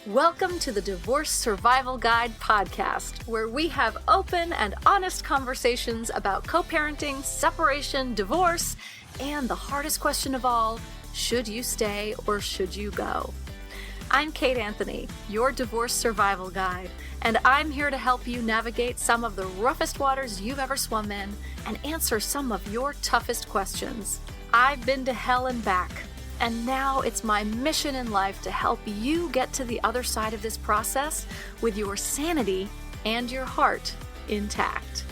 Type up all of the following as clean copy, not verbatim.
Welcome to the Divorce Survival Guide podcast, where we have open and honest conversations about co-parenting, separation, divorce, and the hardest question of all, should you stay or should you go? I'm Kate Anthony, your Divorce Survival Guide, and I'm here to help you navigate some of the roughest waters you've ever swum in and answer some of your toughest questions. I've been to hell and back. And now it's my mission in life to help you get to the other side of this process with your sanity and your heart intact.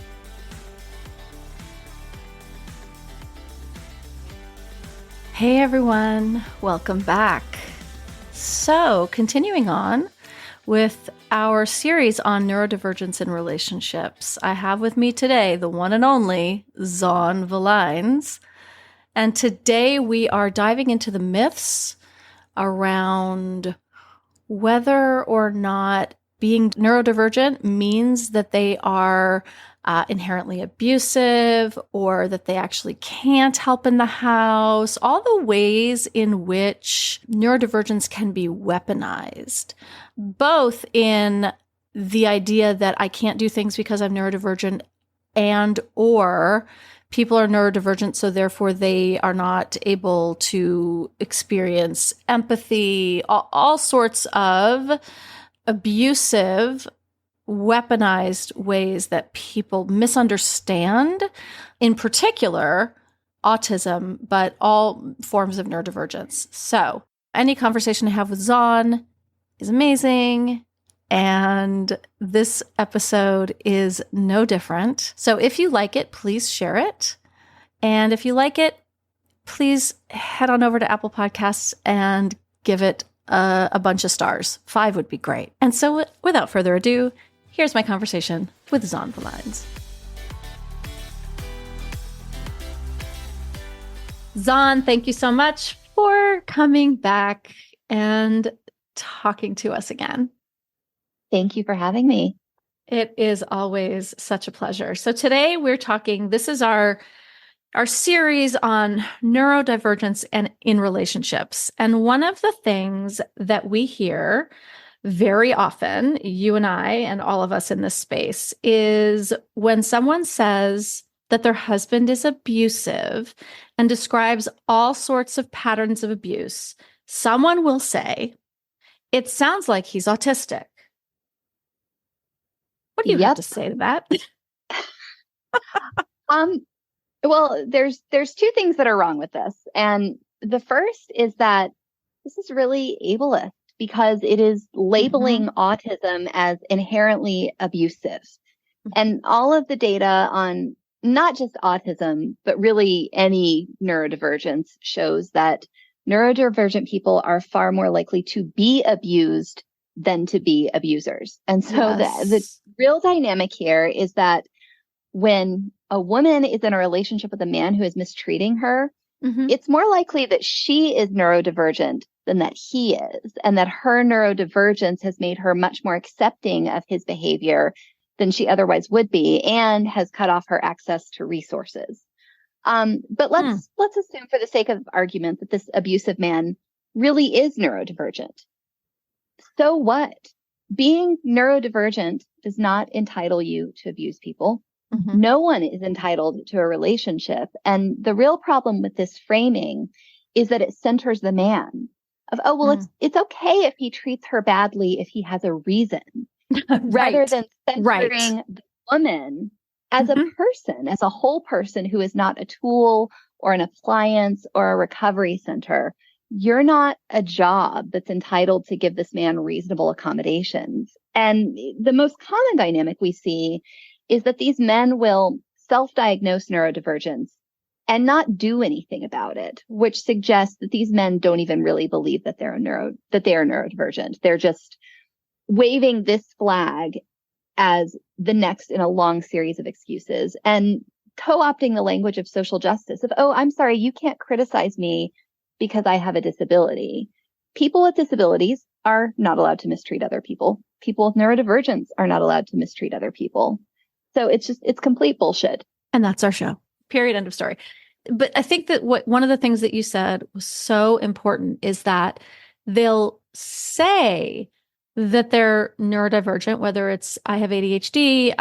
Hey everyone, welcome back. So, continuing on with our series on neurodivergence in relationships, I have with me today the one and only Zawn Villines. And today we are diving into the myths around whether or not being neurodivergent means that they are inherently abusive or that they actually can't help in the house, all the ways in which neurodivergence can be weaponized, both in the idea that I can't do things because I'm neurodivergent and or people are neurodivergent, so therefore they are not able to experience empathy, all sorts of abusive, weaponized ways that people misunderstand, in particular, autism, but all forms of neurodivergence. So any conversation I have with Zawn is amazing. And this episode is no different. So if you like it, please share it. And if you like it, please head on over to Apple Podcasts and give it a bunch of stars. 5 would be great. And so without further ado, here's my conversation with Zawn Villines. Zawn, thank you so much for coming back and talking to us again. Thank you for having me. It is always such a pleasure. So today we're talking, this is our series on neurodivergence and in relationships. And one of the things that we hear very often, you and I and all of us in this space, is when someone says that their husband is abusive and describes all sorts of patterns of abuse, someone will say, it sounds like he's autistic. What do you have to say to that? Well, there's two things that are wrong with this. And the first is that this is really ableist because it is labeling autism as inherently abusive. And all of the data on not just autism, but really any neurodivergence shows that neurodivergent people are far more likely to be abused than to be abusers. And so the real dynamic here is that when a woman is in a relationship with a man who is mistreating her, it's more likely that she is neurodivergent than that he is, and that her neurodivergence has made her much more accepting of his behavior than she otherwise would be, and has cut off her access to resources. But let's assume for the sake of argument that this abusive man really is neurodivergent. So what? Being neurodivergent does not entitle you to abuse people. No one is entitled to a relationship. And the real problem with this framing is that it centers the man of, it's okay if he treats her badly if he has a reason, rather than centering the woman as a person, as a whole person who is not a tool or an appliance or a recovery center. You're not a job that's entitled to give this man reasonable accommodations. And the most common dynamic we see is that these men will self-diagnose neurodivergence and not do anything about it, which suggests that these men don't even really believe that they are neurodivergent. They're just waving this flag as the next in a long series of excuses and co-opting the language of social justice of, I'm sorry, you can't criticize me because I have a disability. People with disabilities are not allowed to mistreat other people. People with neurodivergence are not allowed to mistreat other people. So it's complete bullshit. And that's our show. Period. End of story. But I think that one of the things that you said was so important is that they'll say that they're neurodivergent, whether it's I have ADHD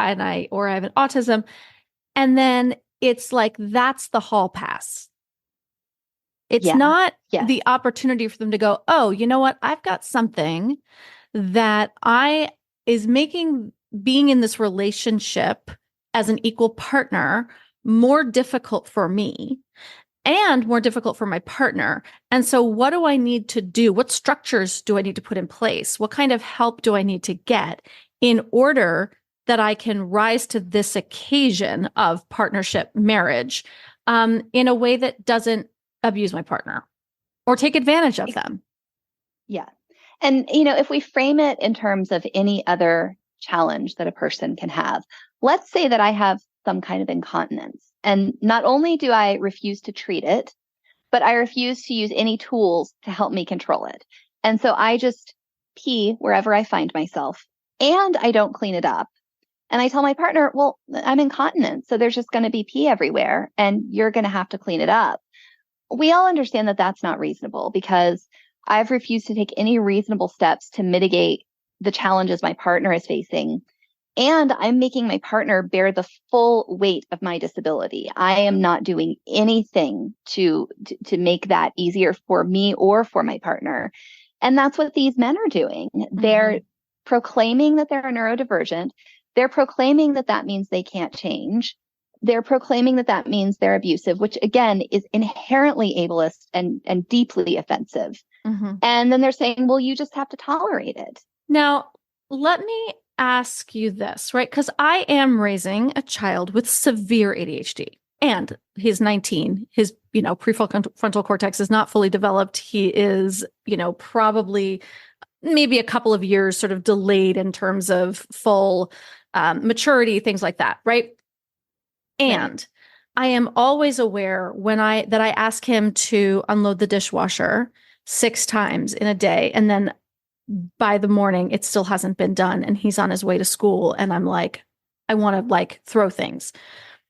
or I have an autism. And then it's like, that's the hall pass. It's not the opportunity for them to go, oh, you know what? I've got something that is making being in this relationship as an equal partner more difficult for me and more difficult for my partner. And so what do I need to do? What structures do I need to put in place? What kind of help do I need to get in order that I can rise to this occasion of partnership marriage in a way that doesn't abuse my partner or take advantage of them? Yeah. And, if we frame it in terms of any other challenge that a person can have, let's say that I have some kind of incontinence. And not only do I refuse to treat it, but I refuse to use any tools to help me control it. And so I just pee wherever I find myself and I don't clean it up. And I tell my partner, well, I'm incontinent, so there's just going to be pee everywhere and you're going to have to clean it up. We all understand that that's not reasonable because I've refused to take any reasonable steps to mitigate the challenges my partner is facing. And I'm making my partner bear the full weight of my disability. I am not doing anything to make that easier for me or for my partner. And that's what these men are doing. Mm-hmm. They're proclaiming that they're neurodivergent. They're proclaiming that that means they can't change. They're proclaiming that that means they're abusive, which again is inherently ableist and deeply offensive. Mm-hmm. And then they're saying, well, you just have to tolerate it. Now, let me ask you this, right? Because I am raising a child with severe ADHD and he's 19. His, prefrontal cortex is not fully developed. He is, probably maybe a couple of years sort of delayed in terms of full maturity, things like that, right? And right. I am always aware that I ask him to unload the dishwasher 6 times in a day. And then by the morning, it still hasn't been done. And he's on his way to school. And I'm like, I want to throw things.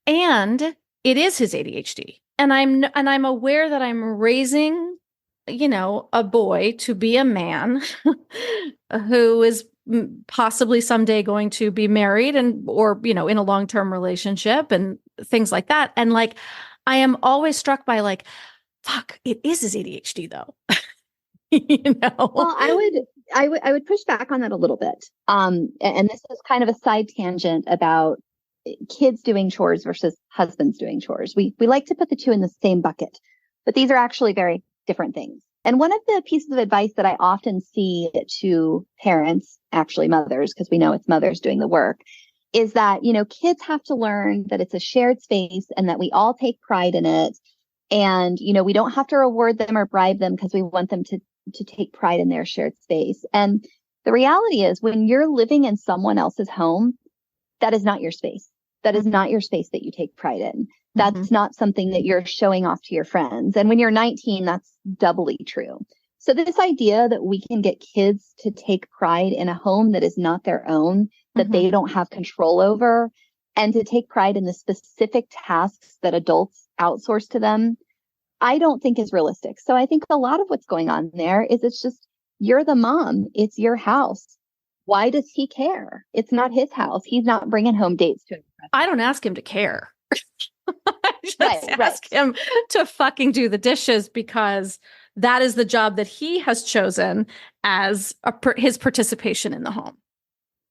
And it is his ADHD. And I'm aware that I'm raising, a boy to be a man who is possibly someday going to be married or in a long-term relationship and things like that. And I am always struck by fuck, it is his ADHD though. Well, I would push back on that a little bit. And this is kind of a side tangent about kids doing chores versus husbands doing chores. We like to put the two in the same bucket, but these are actually very different things. And one of the pieces of advice that I often see to parents, actually mothers, because we know it's mothers doing the work, is that, kids have to learn that it's a shared space and that we all take pride in it. And, we don't have to reward them or bribe them because we want them to take pride in their shared space. And the reality is when you're living in someone else's home, that is not your space. That is not your space that you take pride in. That's not something that you're showing off to your friends. And when you're 19, that's doubly true. So this idea that we can get kids to take pride in a home that is not their own, that they don't have control over, and to take pride in the specific tasks that adults outsource to them, I don't think is realistic. So I think a lot of what's going on there is it's just, you're the mom. It's your house. Why does he care? It's not his house. He's not bringing home dates to impress. I don't ask him to care. I just ask him to fucking do the dishes because that is the job that he has chosen as his participation in the home.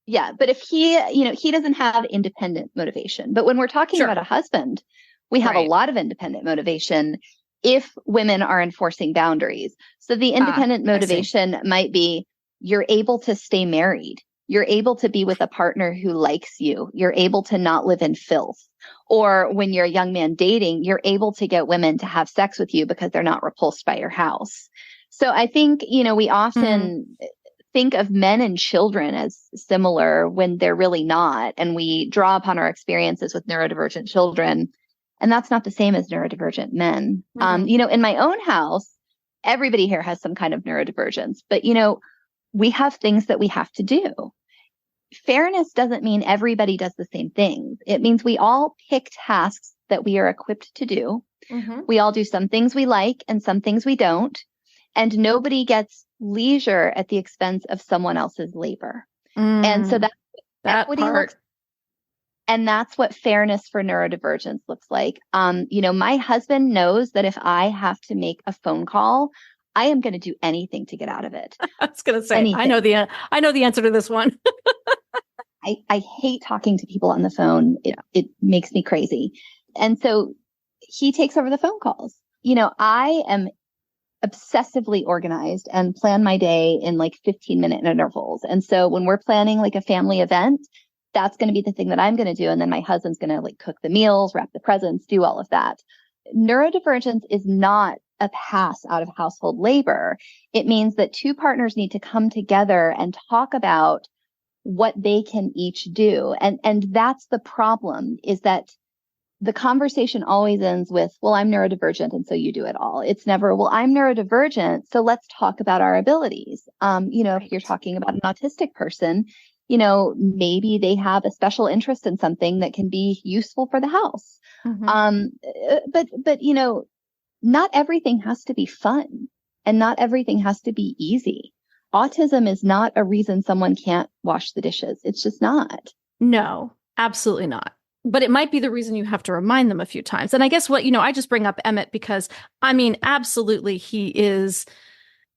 Yeah. But if he doesn't have independent motivation, but when we're talking about a husband, we have a lot of independent motivation if women are enforcing boundaries. So the independent motivation might be you're able to stay married. You're able to be with a partner who likes you. You're able to not live in filth. Or when you're a young man dating, you're able to get women to have sex with you because they're not repulsed by your house. So I think, we often think of men and children as similar when they're really not. And we draw upon our experiences with neurodivergent children. And that's not the same as neurodivergent men. In my own house, everybody here has some kind of neurodivergence, but, we have things that we have to do. Fairness doesn't mean everybody does the same things. It means we all pick tasks that we are equipped to do. We all do some things we like and some things we don't. and nobody gets leisure at the expense of someone else's labor. And so that's what that equity part. looks, and that's what fairness for neurodivergence looks like. My husband knows that if I have to make a phone call, I am going to do anything to get out of it. I was going to say, anything. I know the answer to this one. I hate talking to people on the phone. It makes me crazy. And so he takes over the phone calls. I am obsessively organized and plan my day in like 15-minute intervals. And so when we're planning like a family event, that's going to be the thing that I'm going to do. And then my husband's going to like cook the meals, wrap the presents, do all of that. Neurodivergence is not a pass out of household labor. It means that two partners need to come together and talk about what they can each do. And that's the problem, is that the conversation always ends with, well, I'm neurodivergent, and so you do it all. It's never, well, I'm neurodivergent, so let's talk about our abilities. If you're talking about an autistic person, maybe they have a special interest in something that can be useful for the house. But not everything has to be fun, and not everything has to be easy. Autism is not a reason someone can't wash the dishes. It's just not. No, absolutely not. But it might be the reason you have to remind them a few times. And I guess I just bring up Emmett because, absolutely, he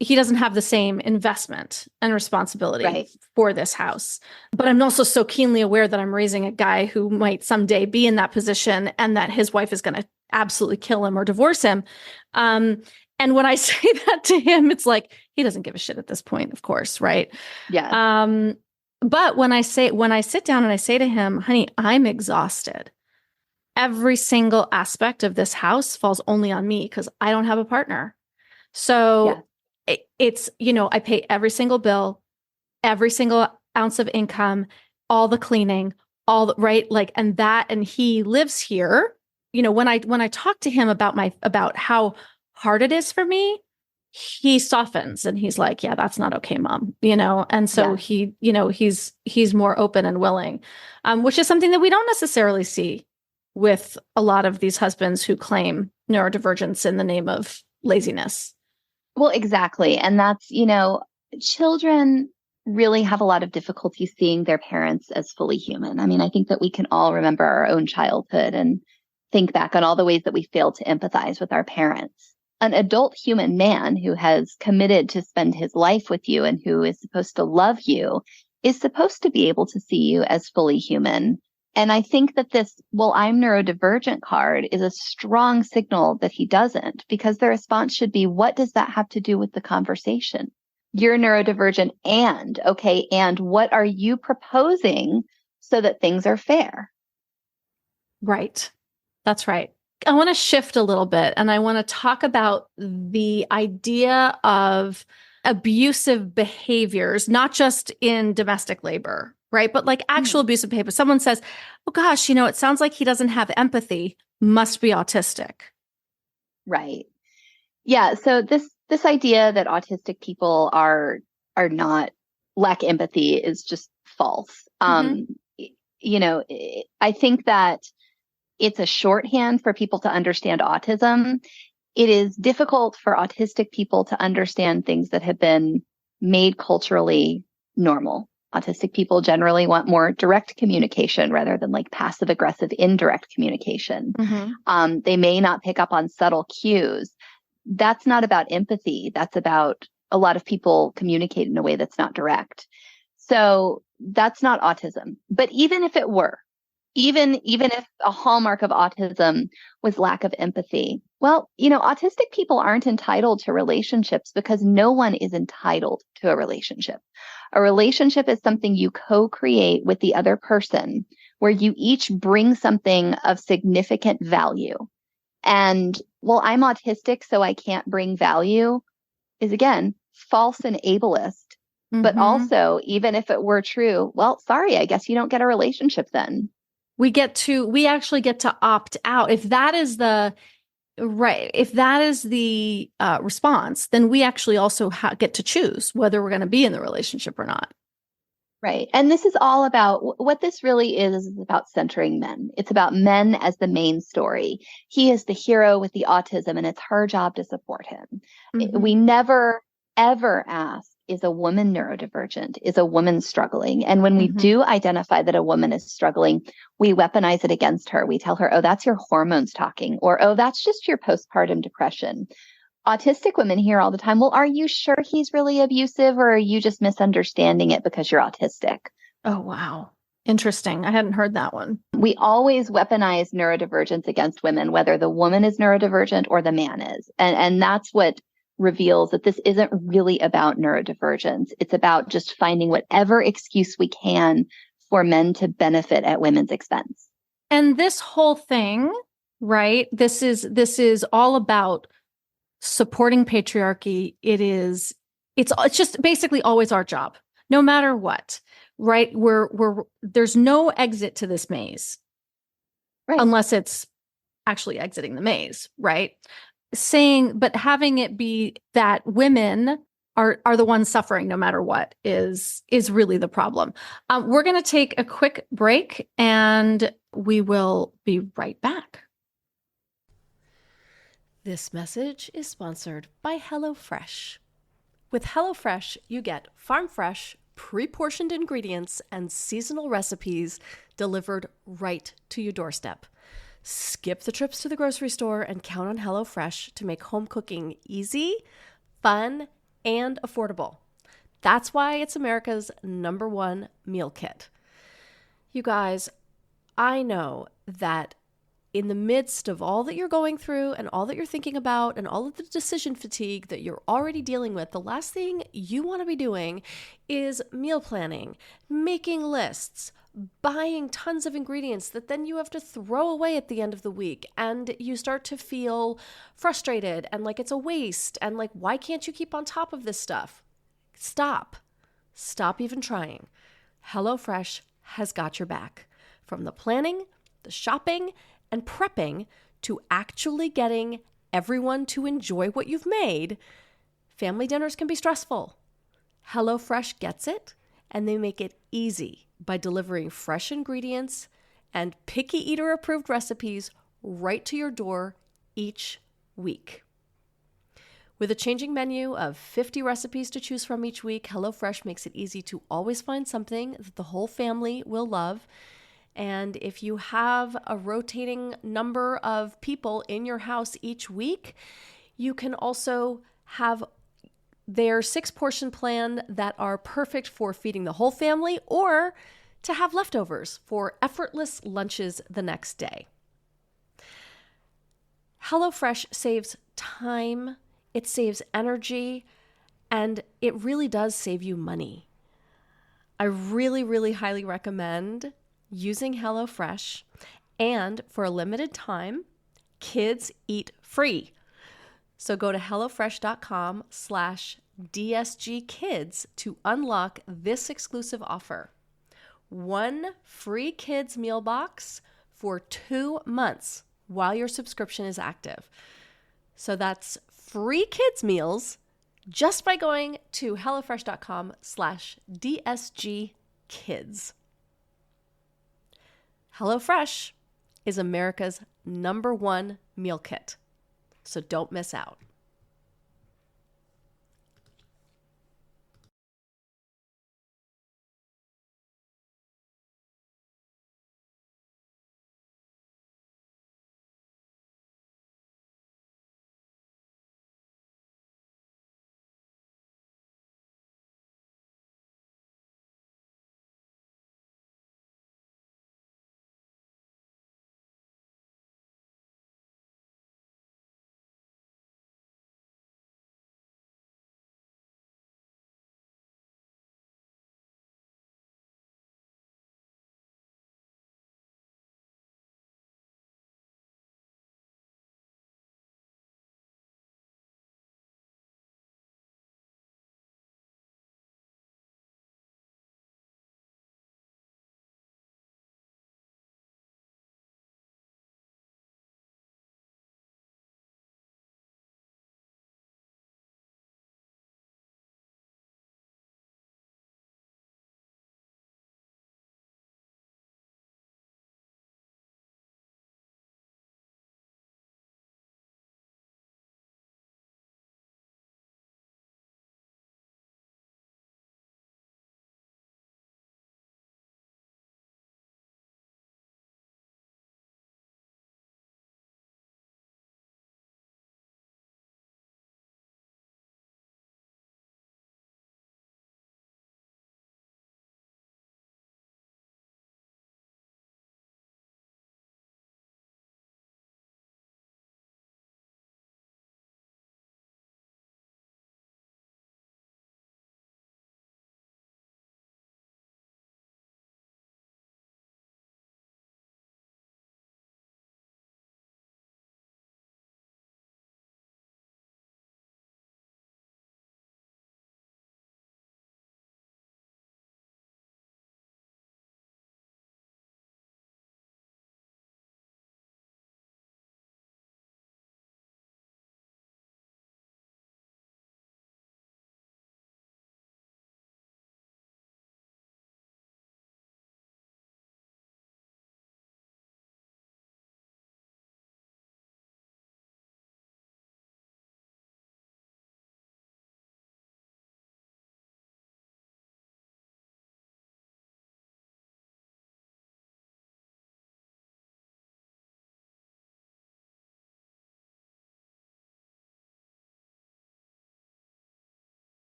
doesn't have the same investment and responsibility for this house. But I'm also so keenly aware that I'm raising a guy who might someday be in that position, and that his wife is going to absolutely kill him or divorce him. And when I say that to him, it's like, he doesn't give a shit at this point, of course, right? Yeah. But when I sit down and I say to him, honey, I'm exhausted. Every single aspect of this house falls only on me because I don't have a partner. So it's, I pay every single bill, every single ounce of income, all the cleaning, and he lives here. When I talk to him about how hard it is for me, he softens and he's like, yeah, that's not okay, mom, and so he's more open and willing, which is something that we don't necessarily see with a lot of these husbands who claim neurodivergence in the name of laziness. Well, exactly. And that's, children really have a lot of difficulty seeing their parents as fully human. I think that we can all remember our own childhood and think back on all the ways that we failed to empathize with our parents. An adult human man who has committed to spend his life with you and who is supposed to love you is supposed to be able to see you as fully human. And I think that this, well, I'm neurodivergent card is a strong signal that he doesn't, because the response should be, what does that have to do with the conversation? You're neurodivergent and what are you proposing so that things are fair? Right. That's right. I want to shift a little bit, and I want to talk about the idea of abusive behaviors, not just in domestic labor, right? But like actual abusive behavior. Someone says, oh gosh, it sounds like he doesn't have empathy, must be autistic. Right. Yeah. So this idea that autistic people are not lack empathy is just false. I think that it's a shorthand for people to understand autism. It is difficult for autistic people to understand things that have been made culturally normal. Autistic people generally want more direct communication rather than like passive aggressive indirect communication. They may not pick up on subtle cues. That's not about empathy. That's about a lot of people communicate in a way that's not direct. So that's not autism. But even if it were, even if a hallmark of autism was lack of empathy, well, autistic people aren't entitled to relationships because no one is entitled to a relationship. A relationship is something you co-create with the other person, where you each bring something of significant value. And, well, I'm autistic, so I can't bring value is, again, false and ableist. But also, even if it were true, well, sorry, I guess you don't get a relationship then. We actually get to opt out. If that is the response, then we actually also get to choose whether we're going to be in the relationship or not. Right. And this is all about what this really is about centering men. It's about men as the main story. He is the hero with the autism, and it's her job to support him. We never, ever ask, is a woman neurodivergent? Is a woman struggling? And when we do identify that a woman is struggling, we weaponize it against her. We tell her, oh, that's your hormones talking, or oh, that's just your postpartum depression. Autistic women hear all the time, well, are you sure he's really abusive, or are you just misunderstanding it because you're autistic? Oh, wow. Interesting. I hadn't heard that one. We always weaponize neurodivergence against women, whether the woman is neurodivergent or the man is. And that's what reveals that this isn't really about neurodivergence. It's about just finding whatever excuse we can for men to benefit at women's expense. And this whole thing, right? This is all about supporting patriarchy. It's just basically always our job, no matter what, right? There's no exit to this maze, right? Unless it's actually exiting the maze, right? But having it be that women are the ones suffering no matter what is really the problem. We're going to take a quick break and we will be right back. This message is sponsored by HelloFresh. With HelloFresh, you get farm-fresh, pre-portioned ingredients and seasonal recipes delivered right to your doorstep. Skip the trips to the grocery store and count on HelloFresh to make home cooking easy, fun, and affordable. That's why it's America's #1 meal kit. You guys, I know that in the midst of all that you're going through and all that you're thinking about and all of the decision fatigue that you're already dealing with, the last thing you want to be doing is meal planning, making lists, buying tons of ingredients that then you have to throw away at the end of the week. And you start to feel frustrated and like it's a waste. And like, why can't you keep on top of this stuff? Stop. Stop even trying. HelloFresh has got your back. From the planning, the shopping, and prepping to actually getting everyone to enjoy what you've made, family dinners can be stressful. HelloFresh gets it, and they make it easy by delivering fresh ingredients and picky eater approved recipes right to your door each week. With a changing menu of 50 recipes to choose from each week, HelloFresh makes it easy to always find something that the whole family will love. And if you have a rotating number of people in your house each week, you can also have their 6-portion plan that are perfect for feeding the whole family or to have leftovers for effortless lunches the next day. HelloFresh saves time, it saves energy, and it really does save you money. I really, really highly recommend using HelloFresh, and for a limited time, kids eat free. So go to hellofresh.com/DSGkids to unlock this exclusive offer. 1 free kids meal box for 2 months while your subscription is active. So that's free kids meals just by going to hellofresh.com/DSGkids. HelloFresh is America's #1 meal kit, so don't miss out.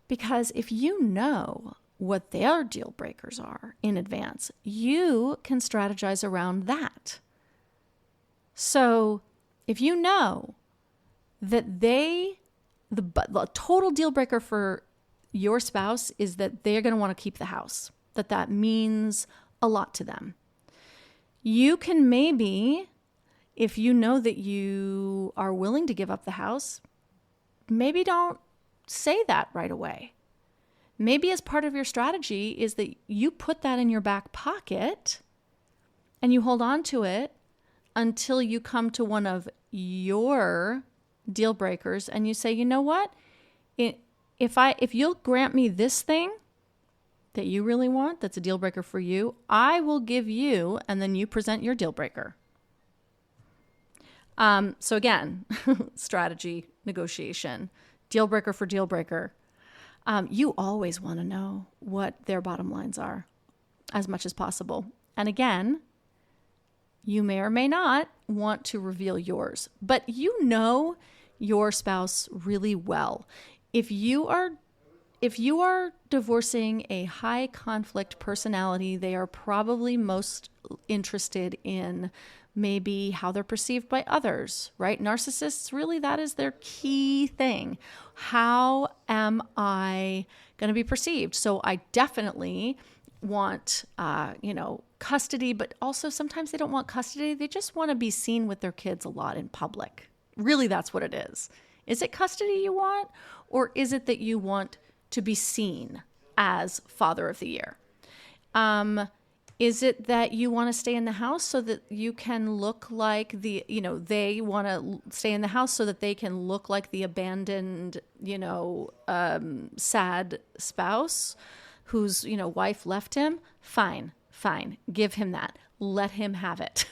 Because if you know what their deal breakers are in advance, you can strategize around that. So if you know that the total deal breaker for your spouse is that they're going to want to keep the house, that means a lot to them. You can maybe, if you know that you are willing to give up the house, maybe don't say that right away. Maybe as part of your strategy is that you put that in your back pocket and you hold on to it until you come to one of your deal breakers and you say, you know what? If you'll grant me this thing that you really want, that's a deal breaker for you, I will give you, and then you present your deal breaker. So again, strategy, negotiation, deal breaker for deal breaker. You always want to know what their bottom lines are as much as possible. And again, you may or may not want to reveal yours, but you know your spouse really well. If you are divorcing a high conflict personality, they are probably most interested in maybe how they're perceived by others, right? Narcissists, really, that is their key thing. How am I going to be perceived? So I definitely want, custody, but also sometimes they don't want custody. They just want to be seen with their kids a lot in public. Really, that's what it is. Is it custody you want, or is it that you want to be seen as father of the year? Is it that you want to stay in the house so that you can look like they want to stay in the house so that they can look like the abandoned, sad spouse whose, wife left him? Fine. Give him that. Let him have it.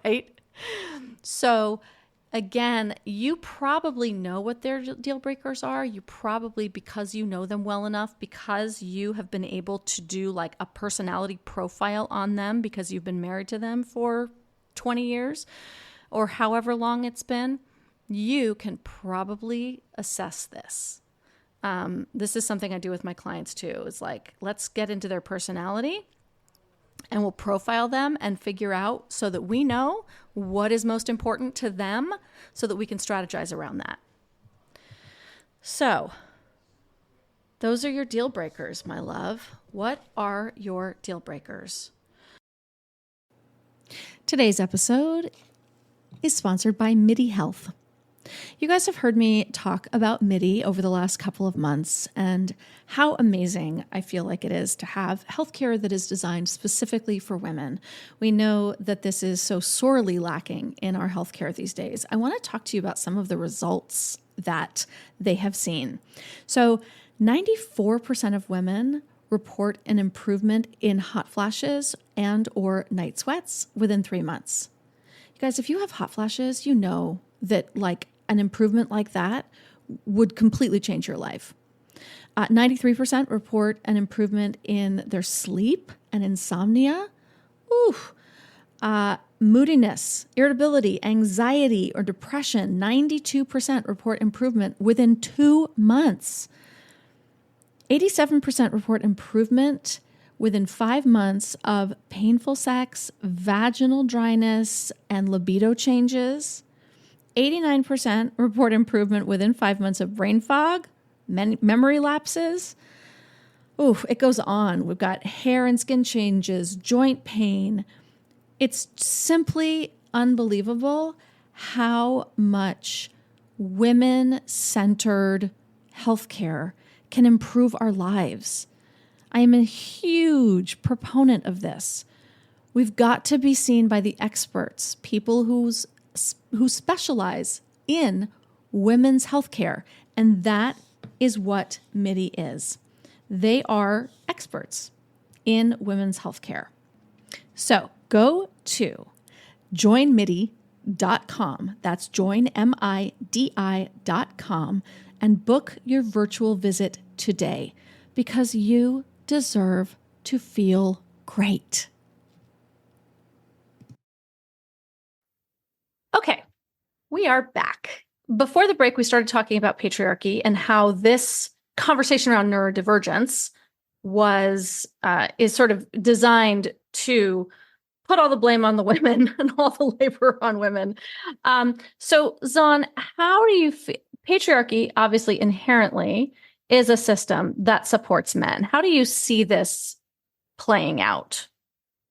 Right? So again, you probably know what their deal breakers are. You probably, because you know them well enough, because you have been able to do like a personality profile on them because you've been married to them for 20 years or however long it's been, you can probably assess this. This is something I do with my clients too. It's like, let's get into their personality and we'll profile them and figure out so that we know what is most important to them so that we can strategize around that. So those are your deal breakers, my love. What are your deal breakers? Today's episode is sponsored by MIDI Health. You guys have heard me talk about MIDI over the last couple of months and how amazing I feel like it is to have healthcare that is designed specifically for women. We know that this is so sorely lacking in our healthcare these days. I want to talk to you about some of the results that they have seen. So 94% of women report an improvement in hot flashes and or night sweats within 3 months. You guys, if you have hot flashes, you know that like an improvement like that would completely change your life. 93% report an improvement in their sleep and insomnia. Moodiness, irritability, anxiety, or depression. 92% report improvement within 2 months. 87% report improvement within 5 months of painful sex, vaginal dryness, and libido changes. 89% report improvement within 5 months of brain fog, memory lapses. It goes on. We've got hair and skin changes, joint pain. It's simply unbelievable how much women-centered healthcare can improve our lives. I am a huge proponent of this. We've got to be seen by the experts, people who specialize in women's healthcare, and that is what MIDI is. They are experts in women's healthcare. So go to joinmidi.com. That's joinmidi.com and book your virtual visit today because you deserve to feel great. Okay, we are back. Before the break, we started talking about patriarchy and how this conversation around neurodivergence is sort of designed to put all the blame on the women and all the labor on women. So Zawn, how do you feel? Patriarchy obviously inherently is a system that supports men. How do you see this playing out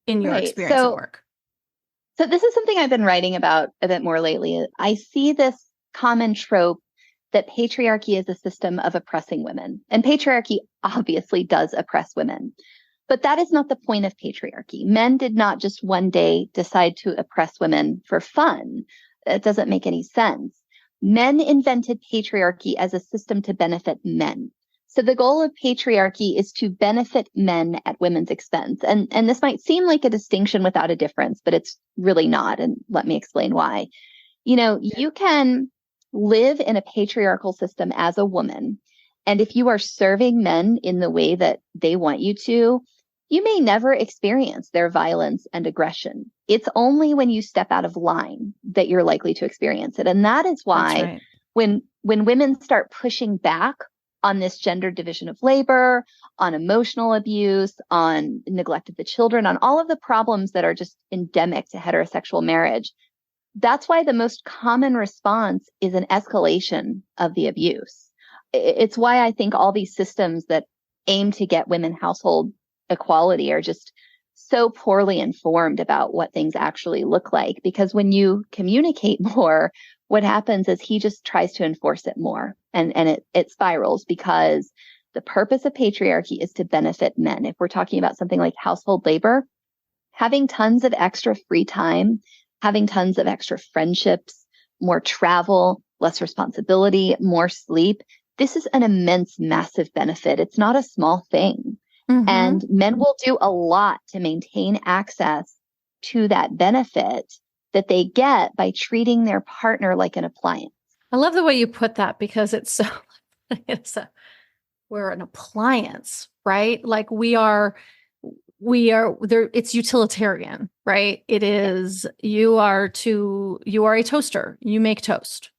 in your experience and work? So this is something I've been writing about a bit more lately. I see this common trope that patriarchy is a system of oppressing women. And patriarchy obviously does oppress women. But that is not the point of patriarchy. Men did not just one day decide to oppress women for fun. It doesn't make any sense. Men invented patriarchy as a system to benefit men. So the goal of patriarchy is to benefit men at women's expense. And this might seem like a distinction without a difference, but it's really not. And let me explain why. You can live in a patriarchal system as a woman. And if you are serving men in the way that they want you to, you may never experience their violence and aggression. It's only when you step out of line that you're likely to experience it. And that is why when women start pushing back on this gender division of labor, on emotional abuse, on neglect of the children, on all of the problems that are just endemic to heterosexual marriage, that's why the most common response is an escalation of the abuse. It's why I think all these systems that aim to get women household equality are just so poorly informed about what things actually look like. Because when you communicate more, what happens is he just tries to enforce it more. And it spirals, because the purpose of patriarchy is to benefit men. If we're talking about something like household labor, having tons of extra free time, having tons of extra friendships, more travel, less responsibility, more sleep, this is an immense, massive benefit. It's not a small thing. Mm-hmm. And men will do a lot to maintain access to that benefit that they get by treating their partner like an appliance. I love the way you put that, because we're an appliance, right? Like we are there. It's utilitarian, right? It is, you are a toaster. You make toast.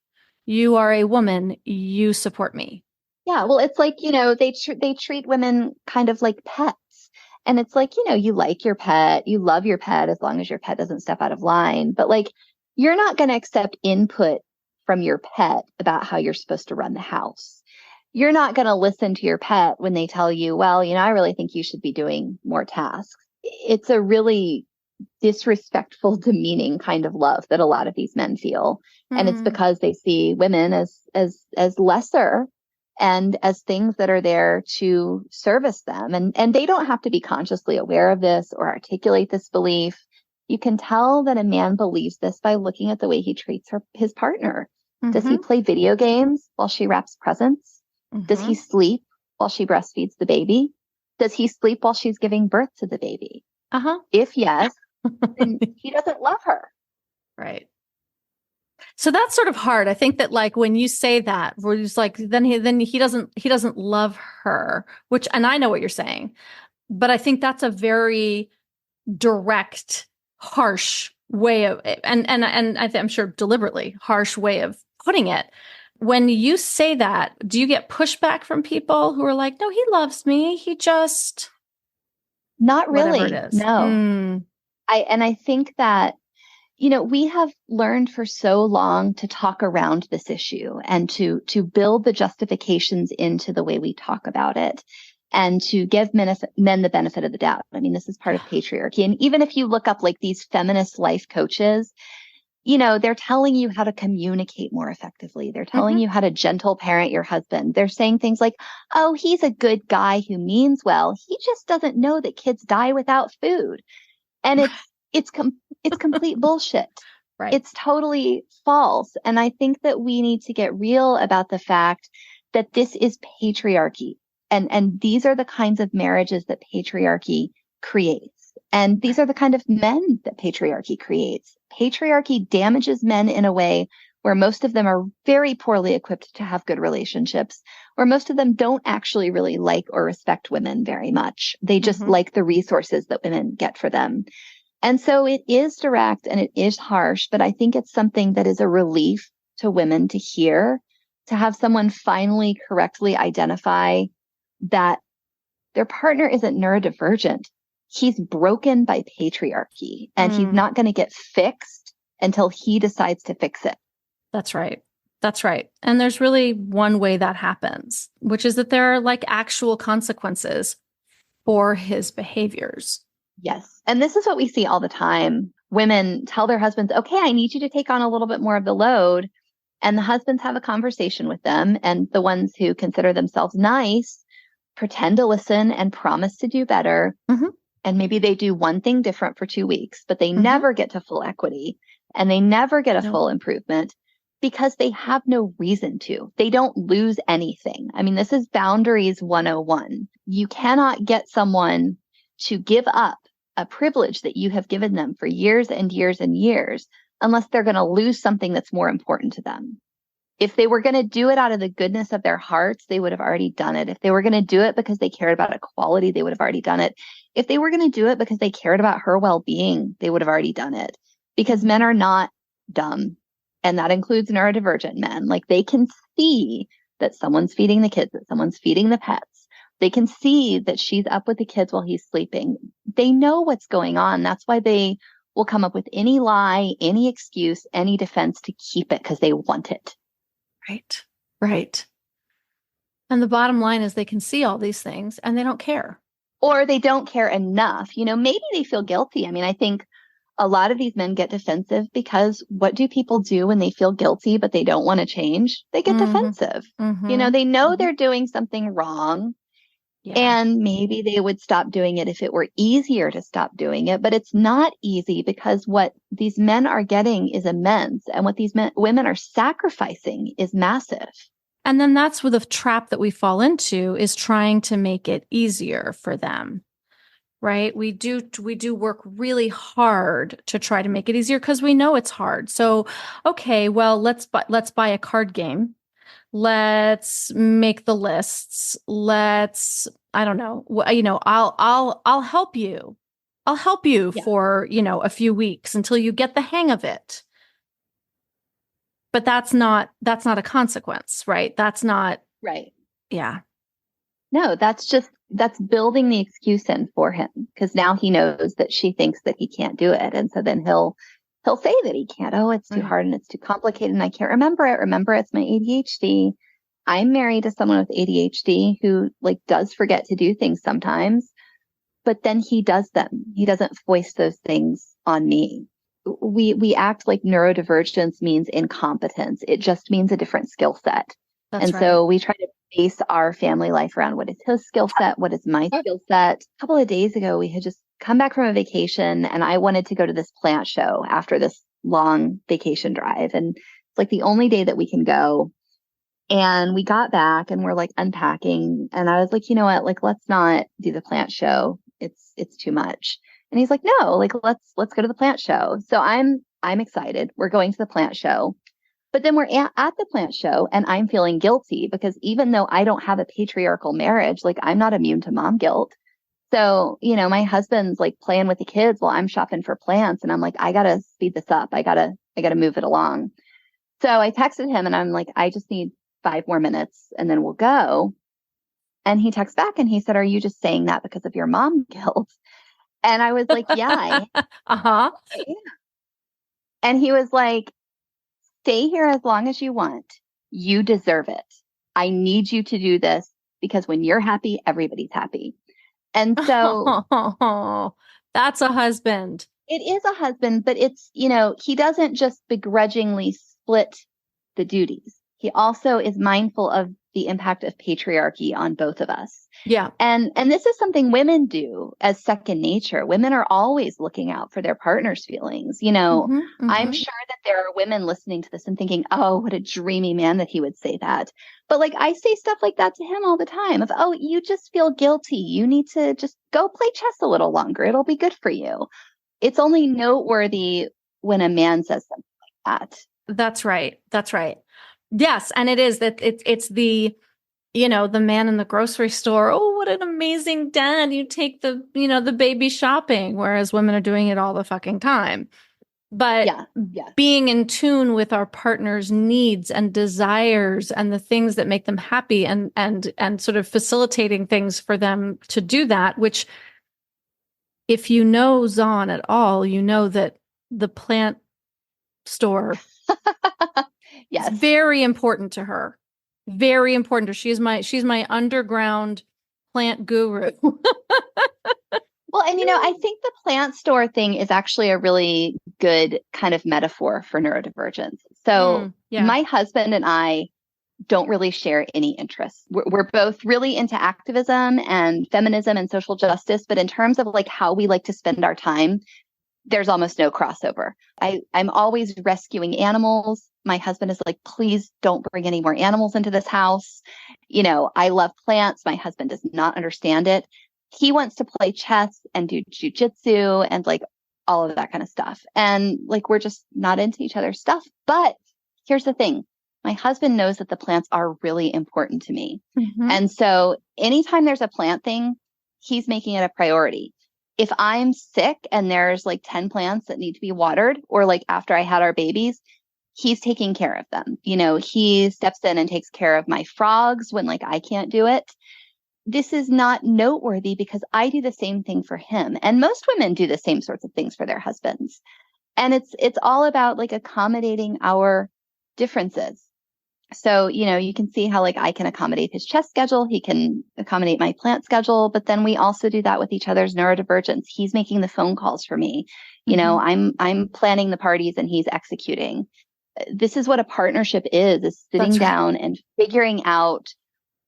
You are a woman. You support me. Yeah. Well, it's like, they treat women kind of like pets. And it's like, you like your pet, you love your pet as long as your pet doesn't step out of line. But like, you're not going to accept input from your pet about how you're supposed to run the house. You're not going to listen to your pet when they tell you, well, I really think you should be doing more tasks. It's a really disrespectful, demeaning kind of love that a lot of these men feel. Mm. And it's because they see women as lesser and as things that are there to service them. And they don't have to be consciously aware of this or articulate this belief. You can tell that a man believes this by looking at the way he treats his partner. Mm-hmm. Does he play video games while she wraps presents? Mm-hmm. Does he sleep while she breastfeeds the baby? Does he sleep while she's giving birth to the baby? Uh-huh. If yes, then he doesn't love her. Right. So that's sort of hard. I think that like when you say that, where it's like, then he doesn't love her, which, and I know what you're saying, but I think that's a very direct, harsh way of, and I'm sure deliberately harsh way of putting it. When you say that, do you get pushback from people who are like, no, he loves me. He just, not really. Whatever it is. No. I think that, we have learned for so long to talk around this issue and to build the justifications into the way we talk about it and to give men the benefit of the doubt. I mean, this is part of patriarchy. And even if you look up like these feminist life coaches, they're telling you how to communicate more effectively. They're telling you how to gentle parent your husband. They're saying things like, oh, he's a good guy who means well. He just doesn't know that kids die without food. And it's complete bullshit. Right. It's totally false. And I think that we need to get real about the fact that this is patriarchy. And these are the kinds of marriages that patriarchy creates. And these are the kind of men that patriarchy creates. Patriarchy damages men in a way where most of them are very poorly equipped to have good relationships, where most of them don't actually really like or respect women very much. They just like the resources that women get for them. And so it is direct and it is harsh, but I think it's something that is a relief to women to hear, to have someone finally correctly identify that their partner isn't neurodivergent. He's broken by patriarchy, and he's not going to get fixed until he decides to fix it. That's right. That's right. And there's really one way that happens, which is that there are like actual consequences for his behaviors. Yes. And this is what we see all the time. Women tell their husbands, okay, I need you to take on a little bit more of the load. And the husbands have a conversation with them. And the ones who consider themselves nice pretend to listen and promise to do better. Mm-hmm. And maybe they do one thing different for 2 weeks, but they never get to full equity and they never get a full improvement because they have no reason to. They don't lose anything. I mean, this is boundaries 101. You cannot get someone to give up a privilege that you have given them for years and years and years unless they're going to lose something that's more important to them. If they were going to do it out of the goodness of their hearts, they would have already done it. If they were going to do it because they cared about equality, they would have already done it. If they were going to do it because they cared about her well-being, they would have already done it. Because men are not dumb. And that includes neurodivergent men. Like, they can see that someone's feeding the kids, that someone's feeding the pets. They can see that she's up with the kids while he's sleeping. They know what's going on. That's why they will come up with any lie, any excuse, any defense to keep it because they want it. Right. Right. And the bottom line is they can see all these things and they don't care. Or they don't care enough. You know, maybe they feel guilty. I mean, I think a lot of these men get defensive because what do people do when they feel guilty, but they don't want to change? They get defensive. You know, they know they're doing something wrong. Yeah. And maybe they would stop doing it if it were easier to stop doing it. But it's not easy because what these men are getting is immense. And what these women are sacrificing is massive. And then that's where the trap that we fall into is trying to make it easier for them. Right? We do work really hard to try to make it easier because we know it's hard. So, okay, well, let's buy a card game. Let's make the lists. I don't know, I'll help you. I'll help you for, a few weeks until you get the hang of it. But that's not a consequence, right? That's not right. Yeah. No, that's building the excuse in for him because now he knows that she thinks that he can't do it. And so then he'll say that he can't. Oh, it's too hard and it's too complicated and I can't remember it. Remember, it's my ADHD. I'm married to someone with ADHD who does forget to do things sometimes, but then he does them. He doesn't foist those things on me. We act like neurodivergence means incompetence. It just means a different skill set. That's right. So we try to base our family life around what is his skill set, what is my skill set. A couple of days ago, we had just come back from a vacation and I wanted to go to this plant show after this long vacation drive. And it's the only day that we can go. And we got back and we're unpacking. And I was like, you know what, let's not do the plant show. It's too much. And he's like, no, let's go to the plant show. So I'm excited. We're going to the plant show. But then we're at the plant show and I'm feeling guilty because even though I don't have a patriarchal marriage, I'm not immune to mom guilt. So, my husband's playing with the kids while I'm shopping for plants. And I'm like, I got to speed this up. I got to move it along. So I texted him and I'm like, I just need 5 more minutes and then we'll go. And he texts back and he said, are you just saying that because of your mom guilt? And I was like, yeah. Yeah. And he was like, stay here as long as you want. You deserve it. I need you to do this because when you're happy, everybody's happy. And so that's a husband. It is a husband, but it's, he doesn't just begrudgingly split the duties. He also is mindful of the impact of patriarchy on both of us. Yeah. And this is something women do as second nature. Women are always looking out for their partner's feelings. I'm sure that there are women listening to this and thinking, oh, what a dreamy man that he would say that. But I say stuff like that to him all the time of, oh, you just feel guilty. You need to just go play chess a little longer. It'll be good for you. It's only noteworthy when a man says something like that. That's right. That's right. Yes. And it is that it's the, the man in the grocery store. Oh, what an amazing dad. You take the baby shopping, whereas women are doing it all the fucking time. But Yeah. being in tune with our partner's needs and desires and the things that make them happy, and sort of facilitating things for them to do that, which, if you know Zawn at all, you know that the plant store Yes. is very important to her. Very important to her. She's my underground plant guru. Well, and I think the plant store thing is actually a really good kind of metaphor for neurodivergence. So my husband and I don't really share any interests. We're both really into activism and feminism and social justice, but in terms of like how we like to spend our time, there's almost no crossover. I'm always rescuing animals. My husband is like, please don't bring any more animals into this house. I love plants. My husband does not understand it. He wants to play chess and do jujitsu and like all of that kind of stuff. And like, we're just not into each other's stuff. But here's the thing. My husband knows that the plants are really important to me. Mm-hmm. And so anytime there's a plant thing, he's making it a priority. If I'm sick and there's like 10 plants that need to be watered, or like after I had our babies, he's taking care of them. He steps in and takes care of my frogs when like I can't do it. This is not noteworthy because I do the same thing for him. And most women do the same sorts of things for their husbands. And it's all about like accommodating our differences. So, you can see how like I can accommodate his chess schedule. He can accommodate my plant schedule, but then we also do that with each other's neurodivergence. He's making the phone calls for me. Mm-hmm. I'm planning the parties and he's executing. This is what a partnership is sitting down and figuring out,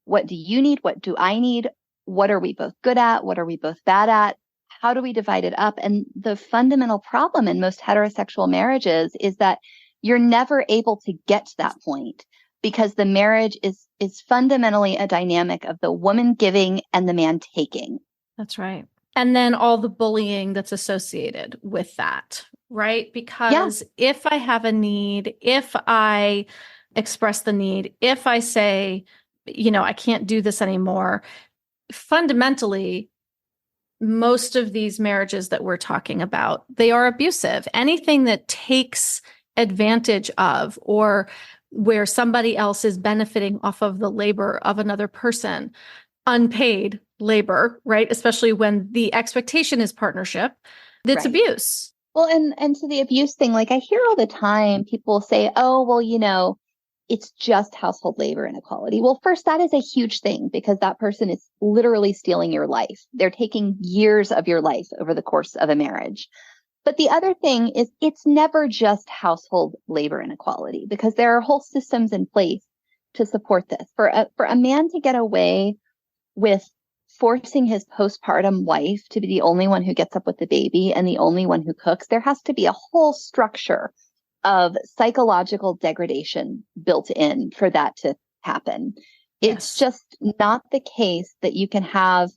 what do you need? What do I need? What are we both good at? What are we both bad at? How do we divide it up? And the fundamental problem in most heterosexual marriages is that you're never able to get to that point because the marriage is fundamentally a dynamic of the woman giving and the man taking. That's right. And then all the bullying that's associated with that, right? Because if I have a need, if I express the need, if I say, I can't do this anymore, fundamentally, most of these marriages that we're talking about, they are abusive. Anything that takes advantage of, or where somebody else is benefiting off of the labor of another person, unpaid labor, right? Especially when the expectation is partnership, it's abuse. Well, and to the abuse thing, like I hear all the time, people say, oh, well, it's just household labor inequality. Well, first, that is a huge thing because that person is literally stealing your life. They're taking years of your life over the course of a marriage. But the other thing is it's never just household labor inequality because there are whole systems in place to support this. For a man to get away with forcing his postpartum wife to be the only one who gets up with the baby and the only one who cooks, there has to be a whole structure of psychological degradation built in for that to happen. It's just not the case that you can have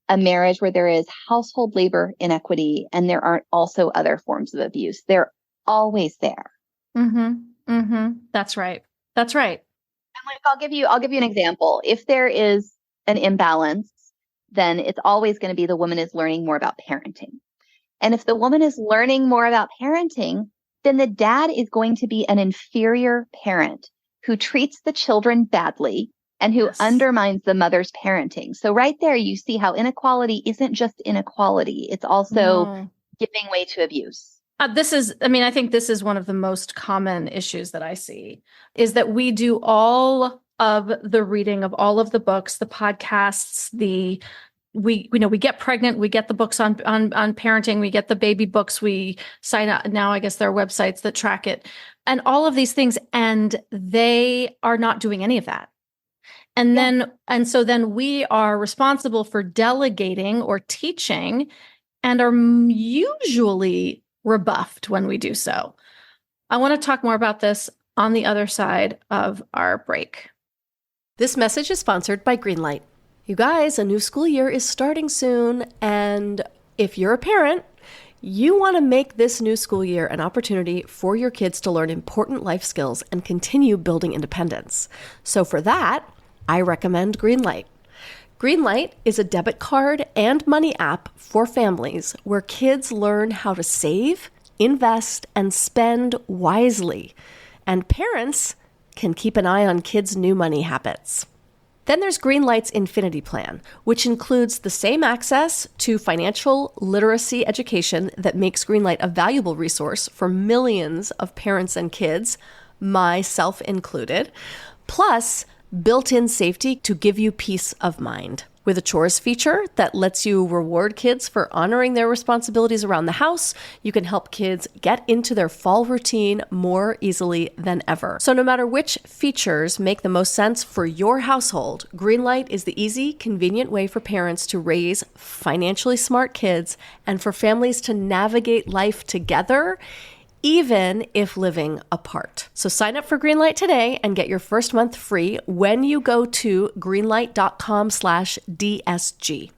a marriage where there is household labor inequity and there aren't also other forms of abuse. They're always there. Mm-hmm. Mm-hmm. That's right. That's right. And like, I'll give you an example. If there is an imbalance, then it's always going to be the woman is learning more about parenting. And if the woman is learning more about parenting, then the dad is going to be an inferior parent who treats the children badly and who undermines the mother's parenting. So right there, you see how inequality isn't just inequality. It's also giving way to abuse. I think this is one of the most common issues that I see is that we do all of the reading of all of the books, the podcasts, we get pregnant, we get the books on parenting, we get the baby books, we sign up. Now, I guess there are websites that track it and all of these things. And they are not doing any of that. And so then we are responsible for delegating or teaching and are usually rebuffed when we do so. I want to talk more about this on the other side of our break. This message is sponsored by Greenlight. You guys, a new school year is starting soon, and if you're a parent, you want to make this new school year an opportunity for your kids to learn important life skills and continue building independence. So for that, I recommend Greenlight. Greenlight is a debit card and money app for families where kids learn how to save invest, and spend wisely. And parents can keep an eye on kids' new money habits. Then there's Greenlight's Infinity Plan, which includes the same access to financial literacy education that makes Greenlight a valuable resource for millions of parents and kids, myself included, plus built-in safety to give you peace of mind. With a chores feature that lets you reward kids for honoring their responsibilities around the house, you can help kids get into their fall routine more easily than ever. So no matter which features make the most sense for your household, Greenlight is the easy, convenient way for parents to raise financially smart kids and for families to navigate life together, even if living apart. So sign up for Greenlight today and get your first month free when you go to greenlight.com/DSG.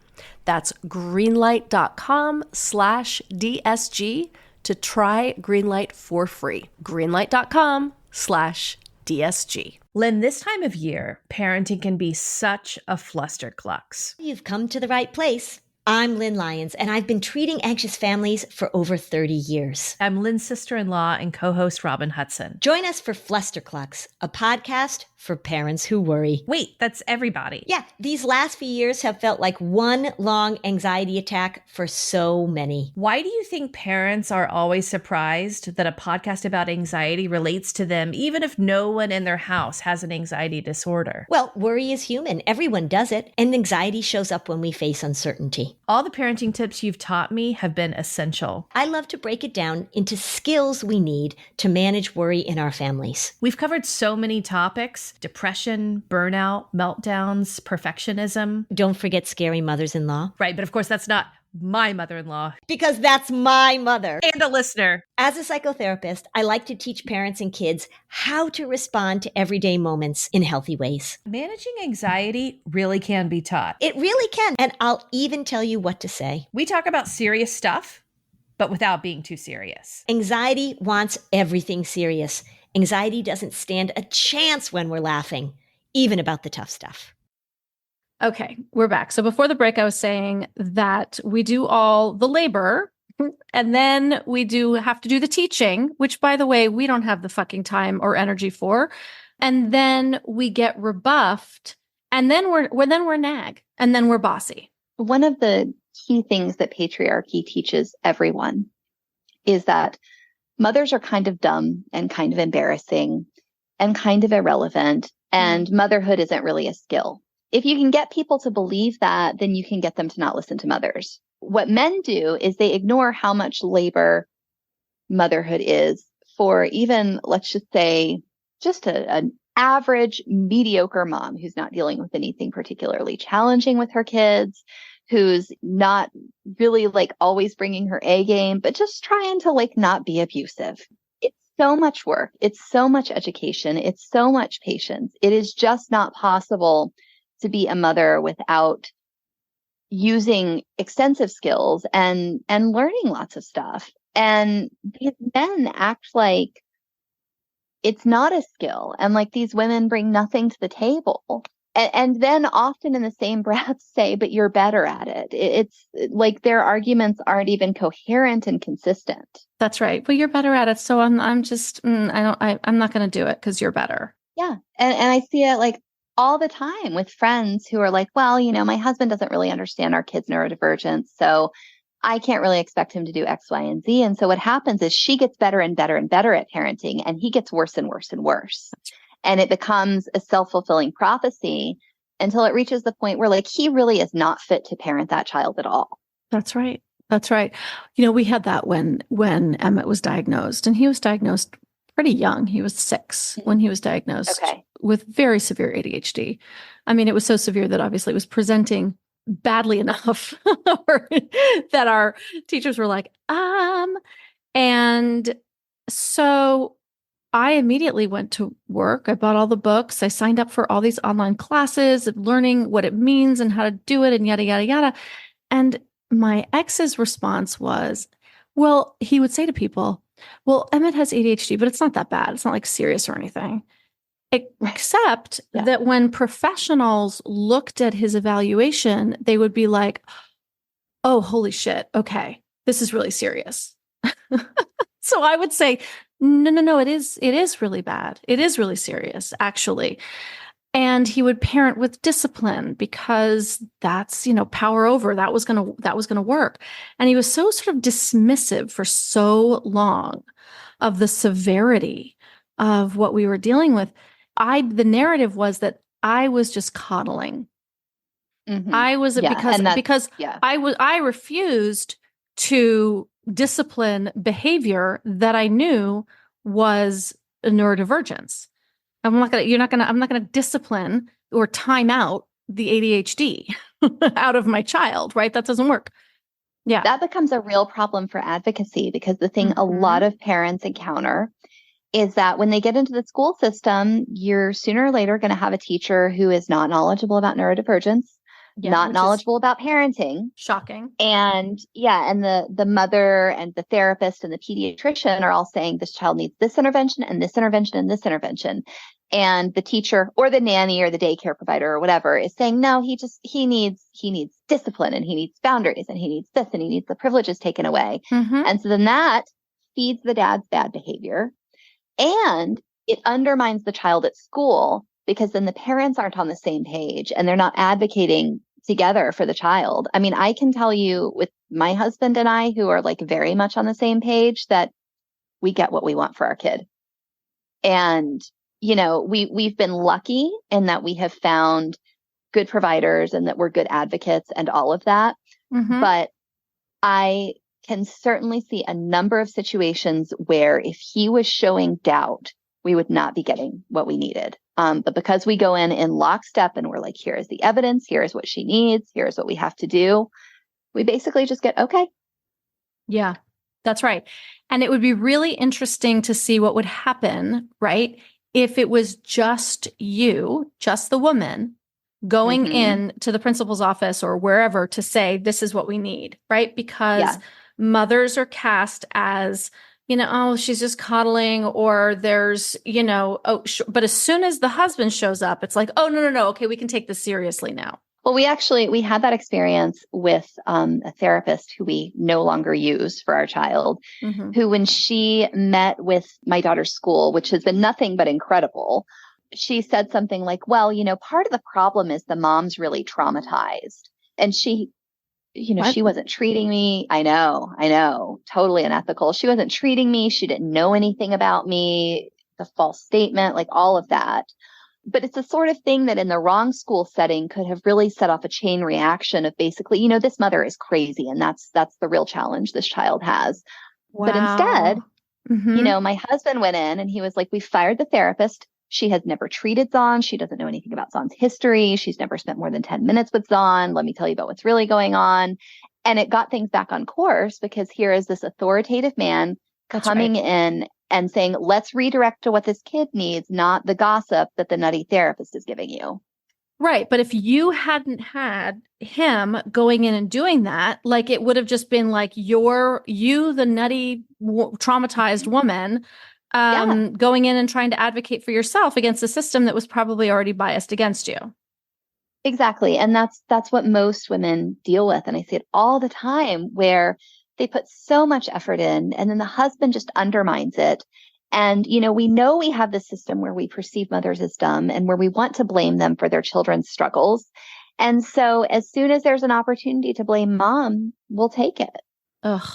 That's greenlight.com/DSG to try Greenlight for free. Greenlight.com/DSG. Lynn, this time of year, parenting can be such a flusterclux. You've come to the right place. I'm Lynn Lyons, and I've been treating anxious families for over 30 years. I'm Lynn's sister-in-law and co-host Robin Hudson. Join us for Flusterclux, a podcast for parents who worry. Wait, that's everybody. Yeah, these last few years have felt like one long anxiety attack for so many. Why do you think parents are always surprised that a podcast about anxiety relates to them, even if no one in their house has an anxiety disorder? Well, worry is human. Everyone does it, and anxiety shows up when we face uncertainty. All the parenting tips you've taught me have been essential. I love to break it down into skills we need to manage worry in our families. We've covered so many topics: depression, burnout, meltdowns, perfectionism. Don't forget scary mothers-in-law. Right, but of course that's not my mother-in-law. Because that's my mother. And a listener. As a psychotherapist, I like to teach parents and kids how to respond to everyday moments in healthy ways. Managing anxiety really can be taught. It really can. And I'll even tell you what to say. We talk about serious stuff, but without being too serious. Anxiety wants everything serious. Anxiety doesn't stand a chance when we're laughing, even about the tough stuff. Okay, we're back. So before the break, I was saying that we do all the labor and then we do have to do the teaching, which, by the way, we don't have the fucking time or energy for. And then we get rebuffed, and then we're nag, and then we're bossy. One of the key things that patriarchy teaches everyone is that mothers are kind of dumb and kind of embarrassing and kind of irrelevant, and motherhood isn't really a skill. If you can get people to believe that, then you can get them to not listen to mothers. What men do is they ignore how much labor motherhood is for even, let's just say, just an average, mediocre mom who's not dealing with anything particularly challenging with her kids, who's not really like always bringing her A game, but just trying to like not be abusive. It's so much work. It's so much education. It's so much patience. It is just not possible to be a mother without using extensive skills and learning lots of stuff. And these men act like it's not a skill, and like these women bring nothing to the table. And then often in the same breath say, but you're better at it. It's like their arguments aren't even coherent and consistent. That's right. Well, you're better at it. So I'm not going to do it because you're better. Yeah. And I see it like all the time with friends who are like, well, you know, my husband doesn't really understand our kids' neurodivergence, so I can't really expect him to do X, Y, and Z. And so what happens is she gets better and better and better at parenting, and he gets worse and worse and worse. And it becomes a self-fulfilling prophecy until it reaches the point where like he really is not fit to parent that child at all. That's right. That's right. You know, we had that when Emmett was diagnosed, and he was diagnosed pretty young. He was 6 when he was diagnosed with very severe ADHD. I mean, it was so severe that obviously it was presenting badly enough that our teachers were like, and so I immediately went to work. I bought all the books. I signed up for all these online classes of learning what it means and how to do it and yada, yada, yada. And my ex's response was, well, he would say to people, well, Emmett has ADHD, but it's not that bad. It's not like serious or anything. Except that when professionals looked at his evaluation, they would be like, oh, holy shit. Okay. This is really serious. So I would say, no, it is really bad. It is really serious, actually. And he would parent with discipline because that's, power over. That was going to work. And he was so sort of dismissive for so long of the severity of what we were dealing with. The narrative was that I was just coddling. I was because I refused to discipline behavior that I knew was a neurodivergence. I'm not going to discipline or time out the ADHD out of my child, right? That doesn't work. Yeah. That becomes a real problem for advocacy, because the thing a lot of parents encounter is that when they get into the school system, you're sooner or later going to have a teacher who is not knowledgeable about neurodivergence, not knowledgeable about parenting. Shocking. And the mother and the therapist and the pediatrician are all saying this child needs this intervention and this intervention and this intervention. And the teacher or the nanny or the daycare provider or whatever is saying, no, he needs discipline, and he needs boundaries, and he needs this, and he needs the privileges taken away. And so then that feeds the dad's bad behavior, and it undermines the child at school, because then the parents aren't on the same page and they're not advocating together for the child. I mean, I can tell you with my husband and I, who are like very much on the same page, that we get what we want for our kid. And, we've been lucky in that we have found good providers and that we're good advocates and all of that. But I can certainly see a number of situations where if he was showing doubt, we would not be getting what we needed. But because we go in lockstep and we're like, here is the evidence, here is what she needs, here's what we have to do, we basically just get, okay. Yeah, that's right. And it would be really interesting to see what would happen, right? If it was just you, just the woman, going in to the principal's office or wherever to say, this is what we need, right? Because mothers are cast as, oh, she's just coddling, or there's, but as soon as the husband shows up, it's like, oh, no. Okay, we can take this seriously now. Well, we had that experience with a therapist who we no longer use for our child, who, when she met with my daughter's school, which has been nothing but incredible, she said something like, well, part of the problem is the mom's really traumatized. And she wasn't treating me. I know, totally unethical. She wasn't treating me. She didn't know anything about me, the false statement, like all of that. But it's the sort of thing that in the wrong school setting could have really set off a chain reaction of basically, this mother is crazy. And that's the real challenge this child has. Wow. But instead, my husband went in and he was like, we fired the therapist. She has never treated Zawn. She doesn't know anything about Zawn's history. She's never spent more than 10 minutes with Zawn. Let me tell you about what's really going on. And it got things back on course, because here is this authoritative man coming in and saying, let's redirect to what this kid needs, not the gossip that the nutty therapist is giving you. Right. But if you hadn't had him going in and doing that, like it would have just been like the nutty, traumatized woman, going in and trying to advocate for yourself against a system that was probably already biased against you. Exactly. And that's what most women deal with. And I see it all the time, where they put so much effort in and then the husband just undermines it. And, we know we have this system where we perceive mothers as dumb and where we want to blame them for their children's struggles. And so as soon as there's an opportunity to blame mom, we'll take it. Ugh.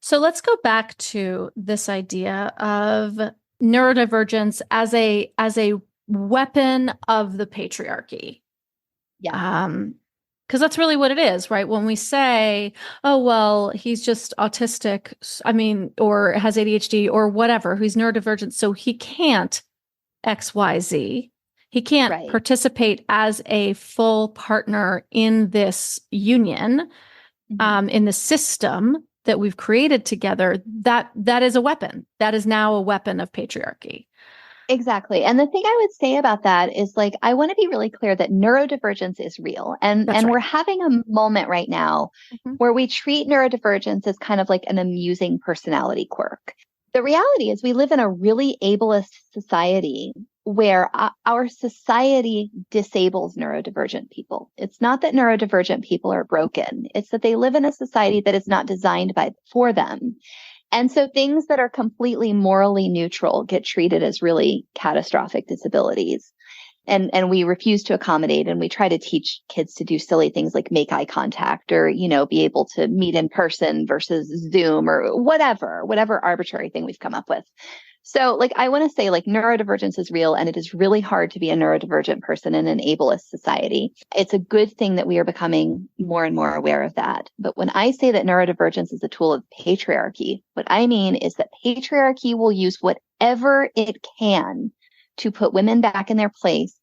So let's go back to this idea of neurodivergence as a weapon of the patriarchy. Yeah. Because that's really what it is, right? When we say, oh, well, he's just autistic, or has ADHD or whatever, who's neurodivergent, so he can't XYZ. He can't participate as a full partner in this union, in the system that we've created together. That is a weapon. That is now a weapon of patriarchy. Exactly. And the thing I would say about that is, like, I want to be really clear that neurodivergence is real. And we're having a moment right now where we treat neurodivergence as kind of like an amusing personality quirk. The reality is we live in a really ableist society where our society disables neurodivergent people. It's not that neurodivergent people are broken. It's that they live in a society that is not designed for them. And so things that are completely morally neutral get treated as really catastrophic disabilities. And we refuse to accommodate, and we try to teach kids to do silly things like make eye contact or, be able to meet in person versus Zoom or whatever arbitrary thing we've come up with. So I want to say neurodivergence is real, and it is really hard to be a neurodivergent person in an ableist society. It's a good thing that we are becoming more and more aware of that. But when I say that neurodivergence is a tool of patriarchy, what I mean is that patriarchy will use whatever it can to put women back in their place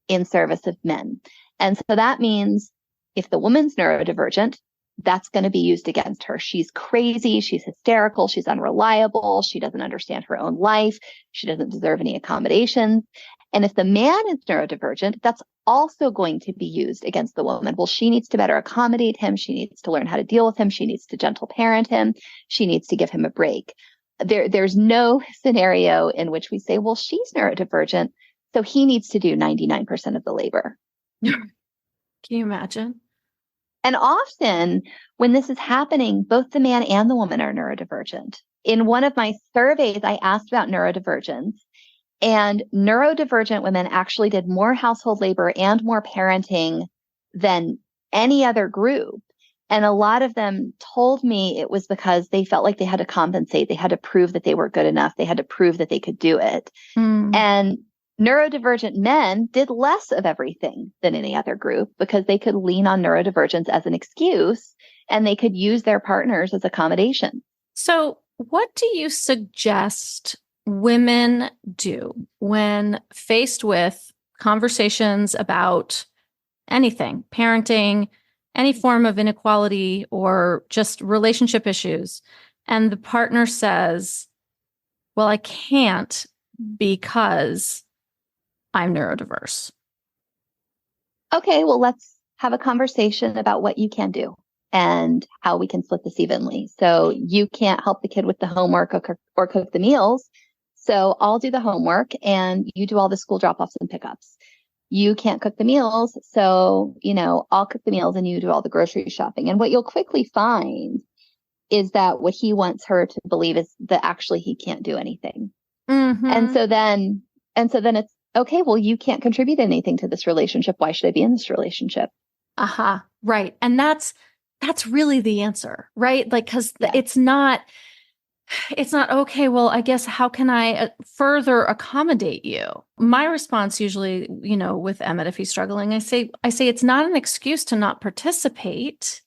in service of men. And so that means if the woman's neurodivergent, that's going to be used against her. She's crazy. She's hysterical. She's unreliable. She doesn't understand her own life. She doesn't deserve any accommodations. And if the man is neurodivergent, that's also going to be used against the woman. Well, she needs to better accommodate him. She needs to learn how to deal with him. She needs to gentle parent him. She needs to give him a break. There's no scenario in which we say, well, she's neurodivergent, so he needs to do 99% of the labor. Can you imagine? And often when this is happening, both the man and the woman are neurodivergent. In one of my surveys, I asked about neurodivergence, and neurodivergent women actually did more household labor and more parenting than any other group. And a lot of them told me it was because they felt like they had to compensate. They had to prove that they were good enough. They had to prove that they could do it. And neurodivergent men did less of everything than any other group because they could lean on neurodivergence as an excuse, and they could use their partners as accommodation. So what do you suggest women do when faced with conversations about anything, parenting, any form of inequality, or just relationship issues, and the partner says, well, I can't because I'm neurodiverse? Okay, well, let's have a conversation about what you can do and how we can split this evenly. So you can't help the kid with the homework or cook the meals. So I'll do the homework and you do all the school drop-offs and pickups. You can't cook the meals. So, I'll cook the meals and you do all the grocery shopping. And what you'll quickly find is that what he wants her to believe is that actually he can't do anything. Mm-hmm. And so then it's, okay, well, you can't contribute anything to this relationship. Why should I be in this relationship? Aha. Right. And that's really the answer, right? Cause it's not, okay, well, I guess how can I further accommodate you? My response usually, with Emmett, if he's struggling, I say it's not an excuse to not participate.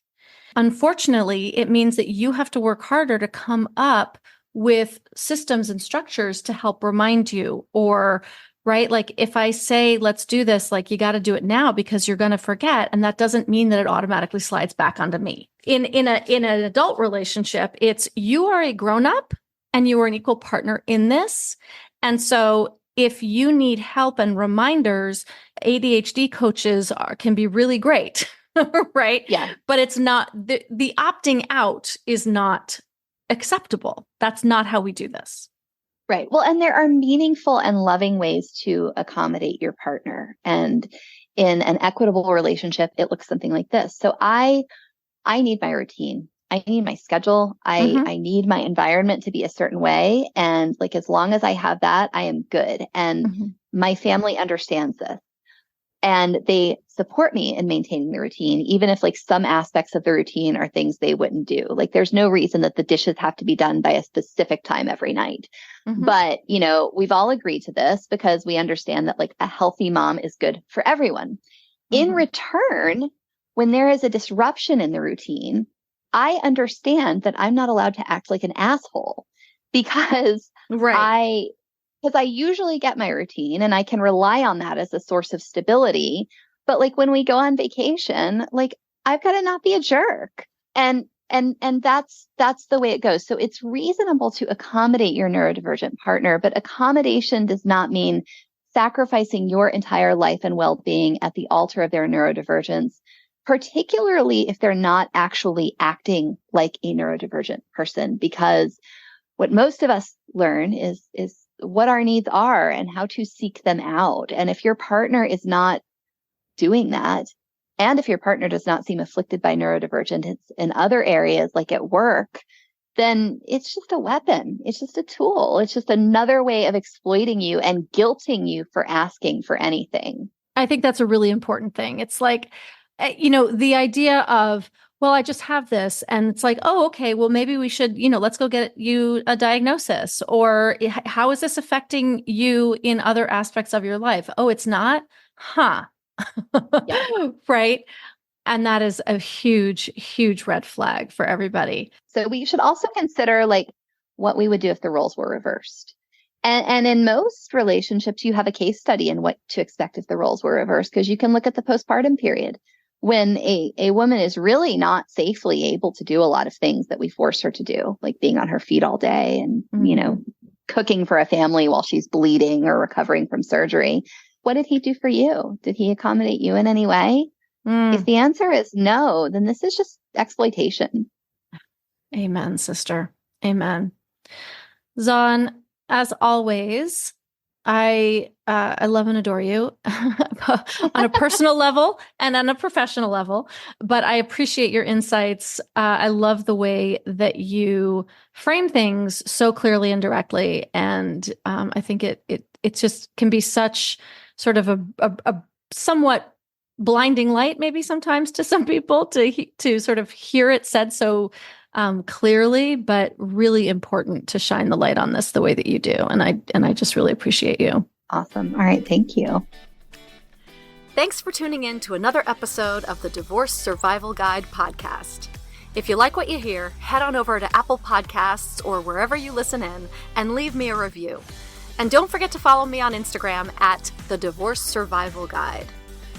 Unfortunately, it means that you have to work harder to come up with systems and structures to help remind you, or right? If I say, let's do this, you got to do it now because you're going to forget. And that doesn't mean that it automatically slides back onto me. In an adult relationship, it's you are a grown-up and you are an equal partner in this. And so if you need help and reminders, ADHD coaches can be really great, right? Yeah. But it's not, the opting out is not acceptable. That's not how we do this. Right. Well, and there are meaningful and loving ways to accommodate your partner. And in an equitable relationship, it looks something like this. So I need my routine. I need my schedule. I need my environment to be a certain way. And as long as I have that, I am good. And my family understands this. And they support me in maintaining the routine, even if some aspects of the routine are things they wouldn't do. There's no reason that the dishes have to be done by a specific time every night. But, we've all agreed to this because we understand that a healthy mom is good for everyone. In return, when there is a disruption in the routine, I understand that I'm not allowed to act like an asshole because I usually get my routine and I can rely on that as a source of stability. But when we go on vacation, I've got to not be a jerk. And that's the way it goes. So it's reasonable to accommodate your neurodivergent partner, but accommodation does not mean sacrificing your entire life and well-being at the altar of their neurodivergence, particularly if they're not actually acting like a neurodivergent person, because what most of us learn is what our needs are and how to seek them out. And if your partner is not doing that, and if your partner does not seem afflicted by neurodivergence in other areas, like at work, then it's just a weapon. It's just a tool. It's just another way of exploiting you and guilting you for asking for anything. I think that's a really important thing. It's like, the idea of, well, I just have this. And it's like, oh, okay, well, maybe we should, let's go get you a diagnosis. Or how is this affecting you in other aspects of your life? Oh, it's not? Huh. Yeah. Right. And that is a huge, huge red flag for everybody. So we should also consider like what we would do if the roles were reversed. And in most relationships, you have a case study in what to expect if the roles were reversed, because you can look at the postpartum period when a woman is really not safely able to do a lot of things that we force her to do, like being on her feet all day and, cooking for a family while she's bleeding or recovering from surgery. What did he do for you? Did he accommodate you in any way? If the answer is no, then this is just exploitation. Amen, sister. Amen. Zawn, as always, I love and adore you on a personal level and on a professional level, but I appreciate your insights. I love the way that you frame things so clearly and directly. And I think it just can be such sort of a somewhat blinding light, maybe sometimes to some people to sort of hear it said so clearly, but really important to shine the light on this the way that you do. And I just really appreciate you. Awesome. All right. Thank you. Thanks for tuning in to another episode of the Divorce Survival Guide podcast. If you like what you hear, head on over to Apple Podcasts or wherever you listen in and leave me a review. And don't forget to follow me on Instagram at the Divorce Survival Guide.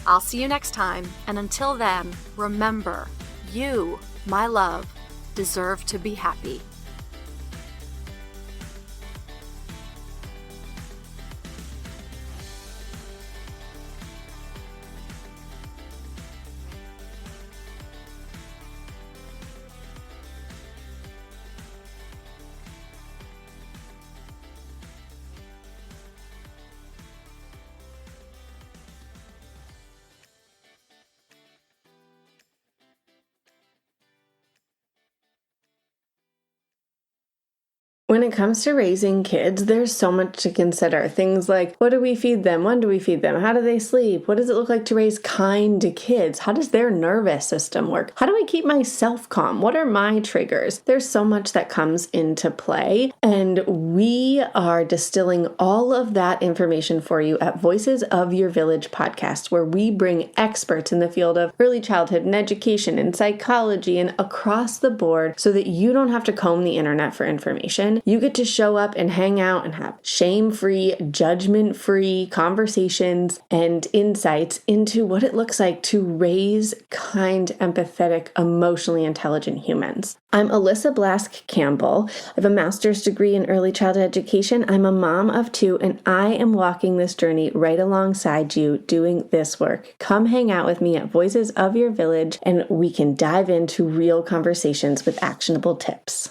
I'll see you next time, and until then, remember, you, my love, deserve to be happy. When it comes to raising kids, there's so much to consider. Things like, what do we feed them? When do we feed them? How do they sleep? What does it look like to raise kind kids? How does their nervous system work? How do I keep myself calm? What are my triggers? There's so much that comes into play, and we are distilling all of that information for you at Voices of Your Village podcast, where we bring experts in the field of early childhood and education and psychology and across the board so that you don't have to comb the internet for information. You get to show up and hang out and have shame-free, judgment-free conversations and insights into what it looks like to raise kind, empathetic, emotionally intelligent humans. I'm Alyssa Blask Campbell. I have a master's degree in early childhood education. I'm a mom of 2, and I am walking this journey right alongside you doing this work. Come hang out with me at Voices of Your Village, and we can dive into real conversations with actionable tips.